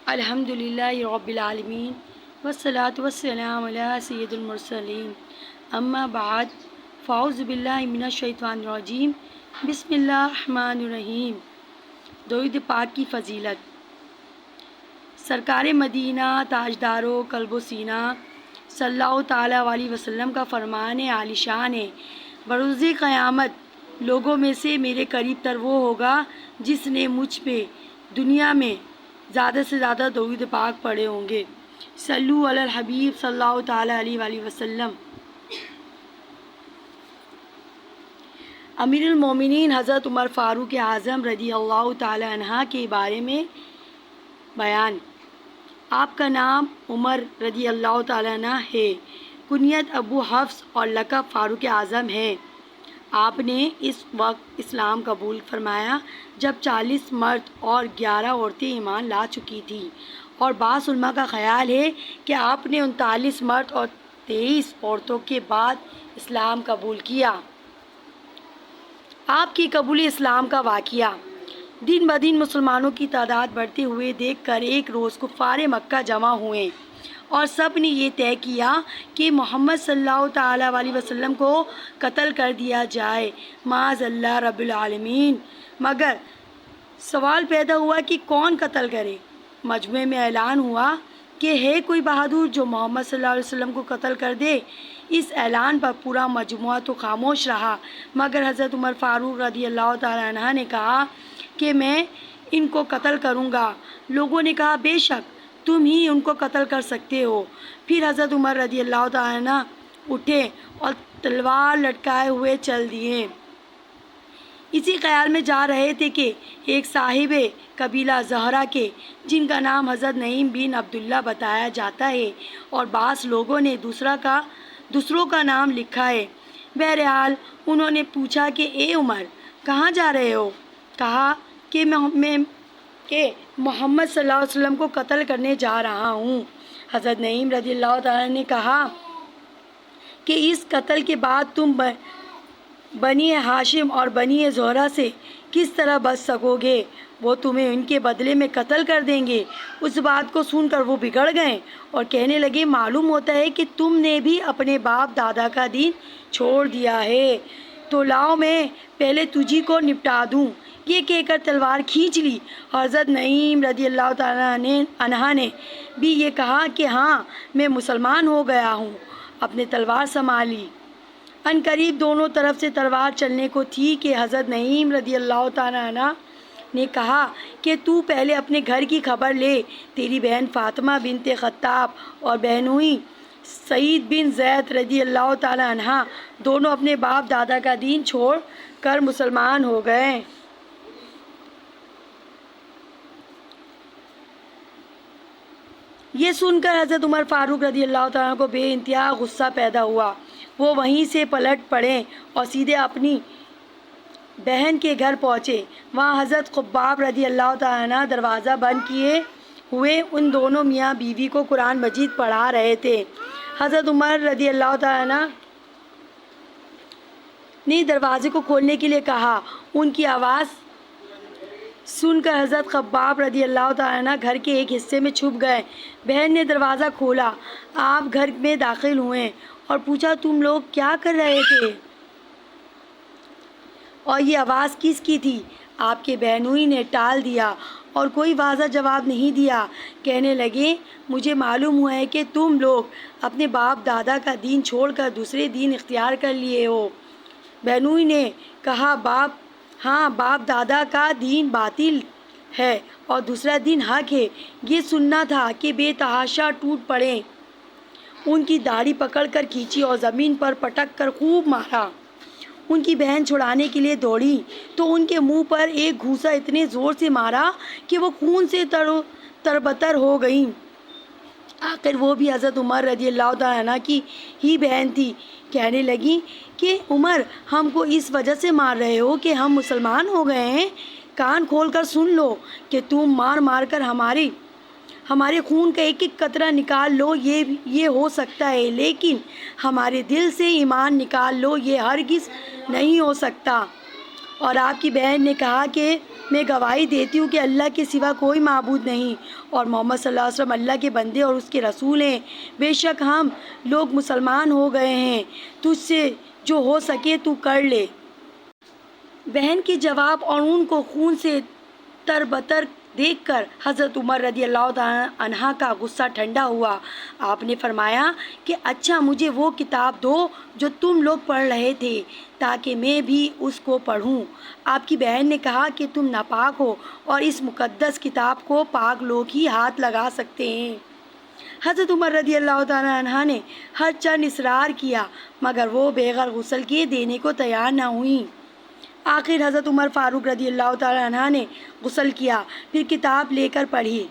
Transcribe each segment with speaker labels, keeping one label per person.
Speaker 1: الحمد للہ رب العالمین والصلاة والسلام علی سید المرسلین اما بعد فاعوذ باللہ من الشیطان الرجیم بسم اللہ الرحمن الرحیم۔ درود پاک کی فضیلت۔ سرکار مدینہ تاجدار و قلب و سینہ صلی اللہ تعالیٰ علیہ وسلم کا فرمان عالی شان ہے، بروز قیامت لوگوں میں سے میرے قریب تر وہ ہوگا جس نے مجھ پہ دنیا میں زیادہ سے زیادہ درود پاک پڑھے ہوں گے۔ صلو علی الحبیب صلی اللہ تعالیٰ علیہ وآلہ وسلم۔ امیر المومنین حضرت عمر فاروق اعظم رضی اللہ تعالیٰ عنہ کے بارے میں بیان۔ آپ کا نام عمر رضی اللہ تعالیٰ عنہ ہے، کنیت ابو حفص اور لقب فاروق اعظم ہے۔ آپ نے اس وقت اسلام قبول فرمایا جب 40 مرد اور 11 عورتیں ایمان لا چکی تھیں، اور بعض علماء کا خیال ہے کہ آپ نے 39 مرد اور 23 عورتوں کے بعد اسلام قبول کیا۔ آپ کی قبول اسلام کا واقعہ۔ دن بدن مسلمانوں کی تعداد بڑھتے ہوئے دیکھ کر ایک روز کفار مکہ جمع ہوئے اور سب نے یہ طے کیا کہ محمد صلی اللہ تعالیٰ علیہ وسلم کو قتل کر دیا جائے، معاذ اللہ رب العالمین۔ مگر سوال پیدا ہوا کہ کون قتل کرے؟ مجمع میں اعلان ہوا کہ ہے کوئی بہادر جو محمد صلی اللہ علیہ وسلم کو قتل کر دے۔ اس اعلان پر پورا مجموعہ تو خاموش رہا، مگر حضرت عمر فاروق رضی اللہ تعالیٰ عنہ نے کہا کہ میں ان کو قتل کروں گا۔ لوگوں نے کہا بے شک تم ہی ان کو قتل کر سکتے ہو۔ پھر حضرت عمر رضی اللہ تعالیٰ عنہ اٹھے اور تلوار لٹکائے ہوئے چل دیے۔ اسی خیال میں جا رہے تھے کہ ایک صاحب قبیلہ زہرہ کے، جن کا نام حضرت نعیم بن عبداللہ بتایا جاتا ہے اور بعض لوگوں نے دوسروں کا نام لکھا ہے، بہرحال انہوں نے پوچھا کہ اے عمر کہاں جا رہے ہو؟ کہا کہ میں محمد صلی اللہ علیہ وسلم کو قتل کرنے جا رہا ہوں۔ حضرت نعیم رضی اللہ تعالیٰ نے کہا کہ اس قتل کے بعد تم بنی ہاشم اور بنی زہرہ سے کس طرح بچ سکو گے؟ وہ تمہیں ان کے بدلے میں قتل کر دیں گے۔ اس بات کو سن کر وہ بگڑ گئے اور کہنے لگے معلوم ہوتا ہے کہ تم نے بھی اپنے باپ دادا کا دین چھوڑ دیا ہے، تو لاؤ میں پہلے تجھی کو نپٹا دوں۔ یہ کہہ کر تلوار کھینچ لی۔ حضرت نعیم رضی اللہ تعالیٰ عنہ نے بھی یہ کہا کہ ہاں میں مسلمان ہو گیا ہوں، اپنے تلوار سنبھالی۔ ان قریب دونوں طرف سے تلوار چلنے کو تھی کہ حضرت نعیم رضی اللہ تعالیٰ عنہ نے کہا کہ تو پہلے اپنے گھر کی خبر لے۔ تیری بہن فاطمہ بنت خطاب اور بہنوئی سعید بن زید رضی اللہ تعالیٰ عنہ دونوں اپنے باپ دادا کا دین چھوڑ کر مسلمان ہو گئے۔ یہ سن کر حضرت عمر فاروق رضی اللہ تعالیٰ عنہ کو بے انتہا غصہ پیدا ہوا۔ وہ وہیں سے پلٹ پڑے اور سیدھے اپنی بہن کے گھر پہنچے۔ وہاں حضرت خباب رضی اللہ تعالیٰ عنہ دروازہ بند کیے ہوئے ان دونوں میاں بیوی کو قرآن مجید پڑھا رہے تھے۔ حضرت عمر رضی اللہ تعالیٰ عنہ نے دروازے کو کھولنے کے لیے کہا۔ ان کی آواز سن کر حضرت خباب رضی اللہ تعالیٰ عنہ گھر کے ایک حصے میں چھپ گئے۔ بہن نے دروازہ کھولا، آپ گھر میں داخل ہوئے اور پوچھا تم لوگ کیا کر رہے تھے اور یہ آواز کس کی تھی؟ آپ کے بہنوئی نے ٹال دیا اور کوئی واضح جواب نہیں دیا۔ کہنے لگے مجھے معلوم ہوا ہے کہ تم لوگ اپنے باپ دادا کا دین چھوڑ کر دوسرے دین اختیار کر لیے ہو۔ بہنوئی نے کہا باپ دادا کا دین باطل ہے اور دوسرا دین حق ہے۔ یہ سننا تھا کہ بے تحاشا ٹوٹ پڑے، ان کی داڑھی پکڑ کر کھینچی اور زمین پر پٹک کر خوب مارا۔ ان کی بہن چھڑانے کے لیے دوڑی تو ان کے منہ پر ایک گھوسا اتنے زور سے مارا کہ وہ خون سے تربتر ہو گئیں۔ آخر وہ بھی حضرت عمر رضی اللہ تعالیٰ عنہ کی ہی بہن تھی۔ کہنے لگی کہ عمر ہم کو اس وجہ سے مار رہے ہو کہ ہم مسلمان ہو گئے ہیں؟ کان کھول کر سن لو کہ تم مار مار کر ہمارے خون کا ایک ایک قطرہ نکال لو یہ ہو سکتا ہے، لیکن ہمارے دل سے ایمان نکال لو یہ ہرگز نہیں ہو سکتا۔ اور آپ کی بہن نے کہا کہ میں گواہی دیتی ہوں کہ اللہ کے سوا کوئی معبود نہیں اور محمد صلی اللہ علیہ وسلم اللہ کے بندے اور اس کے رسول ہیں۔ بے شک ہم لوگ مسلمان ہو گئے ہیں، تجھ سے جو ہو سکے تو کر لے۔ بہن کے جواب اور ان کو خون سے تربتر دیکھ کر حضرت عمر رضی اللہ تعالیٰ عنہ کا غصہ ٹھنڈا ہوا۔ آپ نے فرمایا کہ اچھا مجھے وہ کتاب دو جو تم لوگ پڑھ رہے تھے تاکہ میں بھی اس کو پڑھوں۔ آپ کی بہن نے کہا کہ تم ناپاک ہو اور اس مقدس کتاب کو پاک لوگ ہی ہاتھ لگا سکتے ہیں۔ حضرت عمر رضی اللہ تعالیٰ عنہ نے ہر چند اصرار کیا مگر وہ بغیر غسل کیے دینے کو تیار نہ ہوئیں۔ آخر حضرت عمر فاروق رضی اللہ تعالیٰ عنہ نے غسل کیا، پھر کتاب لے کر پڑھی۔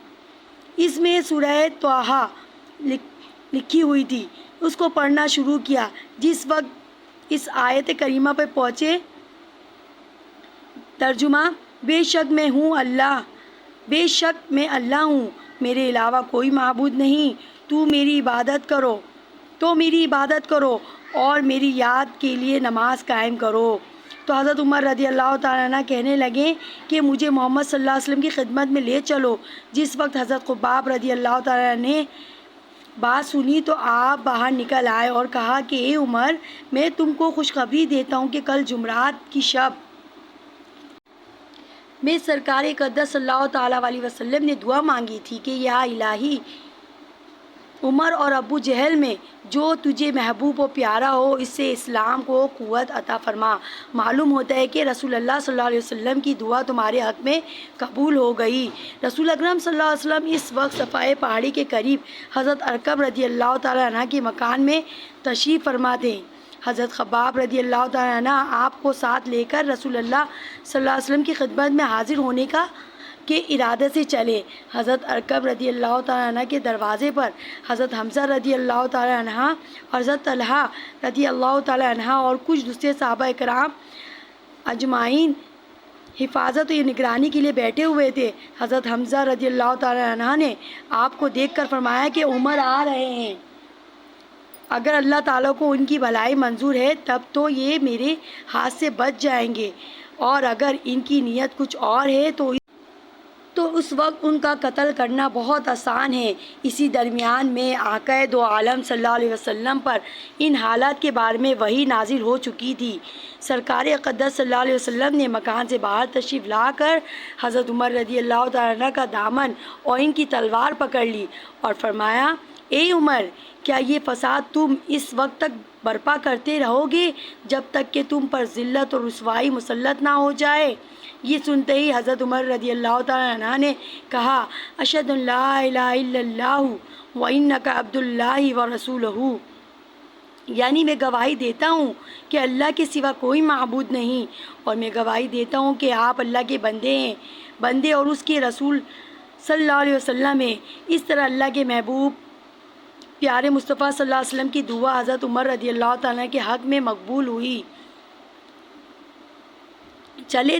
Speaker 1: اس میں سورہ طٰہٰ لکھی ہوئی تھی۔ اس کو پڑھنا شروع کیا۔ جس وقت اس آیت کریمہ پہ پہنچے، ترجمہ: بے شک میں اللہ ہوں، میرے علاوہ کوئی معبود نہیں، تو میری عبادت کرو اور میری یاد کے لیے نماز قائم کرو۔ تو حضرت عمر رضی اللہ تعالیٰ عنہ کہنے لگے کہ مجھے محمد صلی اللہ علیہ وسلم کی خدمت میں لے چلو۔ جس وقت حضرت خباب رضی اللہ تعالیٰ عنہ نے بات سنی تو آپ باہر نکل آئے اور کہا کہ اے عمر، میں تم کو خوشخبری دیتا ہوں کہ کل جمعرات کی شب میں سرکار اقدس صلی اللہ تعالیٰ علیہ وسلم نے دعا مانگی تھی کہ یا الہی، عمر اور ابو جہل میں جو تجھے محبوب و پیارا ہو اس سے اسلام کو قوت عطا فرما۔ معلوم ہوتا ہے کہ رسول اللہ صلی اللہ علیہ وسلم کی دعا تمہارے حق میں قبول ہو گئی۔ رسول اکرم صلی اللہ علیہ وسلم اس وقت صفائے پہاڑی کے قریب حضرت ارقم رضی اللہ تعالیٰ عنہ کے مکان میں تشریف فرما تھے۔ حضرت خباب رضی اللہ تعالیٰ عنہ آپ کو ساتھ لے کر رسول اللہ صلی اللہ علیہ وسلم کی خدمت میں حاضر ہونے کے ارادے سے چلے۔ حضرت ارقم رضی اللہ تعالیٰ عنہ کے دروازے پر حضرت حمزہ رضی اللہ تعالیٰ عنہ اور حضرت طلحہ رضی اللہ تعالیٰ عنہ اور کچھ دوسرے صحابہ کرام اجمعین حفاظت و نگرانی کے لیے بیٹھے ہوئے تھے۔ حضرت حمزہ رضی اللہ تعالیٰ عنہ نے آپ کو دیکھ کر فرمایا کہ عمر آ رہے ہیں، اگر اللہ تعالیٰ کو ان کی بھلائی منظور ہے تب تو یہ میرے ہاتھ سے بچ جائیں گے، اور اگر ان کی نیت کچھ اور ہے تو اس وقت ان کا قتل کرنا بہت آسان ہے۔ اسی درمیان میں آقا دو عالم صلی اللہ علیہ وسلم پر ان حالات کے بارے میں وحی نازل ہو چکی تھی۔ سرکار اقدس صلی اللہ علیہ وسلم نے مکان سے باہر تشریف لا کر حضرت عمر رضی اللہ تعالیٰ عنہ کا دامن اور ان کی تلوار پکڑ لی اور فرمایا، اے عمر، کیا یہ فساد تم اس وقت تک برپا کرتے رہو گے جب تک کہ تم پر ذلت اور رسوائی مسلط نہ ہو جائے؟ یہ سنتے ہی حضرت عمر رضی اللہ تعالیٰ عنہ نے کہا، اشہد ان لا الہ الا اللہ و انک عبد اللہ و رسولہ، یعنی میں گواہی دیتا ہوں کہ اللہ کے سوا کوئی معبود نہیں، اور میں گواہی دیتا ہوں کہ آپ اللہ کے بندے اور اس کے رسول صلی اللہ علیہ وسلم ہیں۔ اس طرح اللہ کے محبوب پیارے مصطفیٰ صلی اللہ علیہ وسلم کی دعا حضرت عمر رضی اللہ تعالیٰ کے حق میں مقبول ہوئی۔ چلے تھے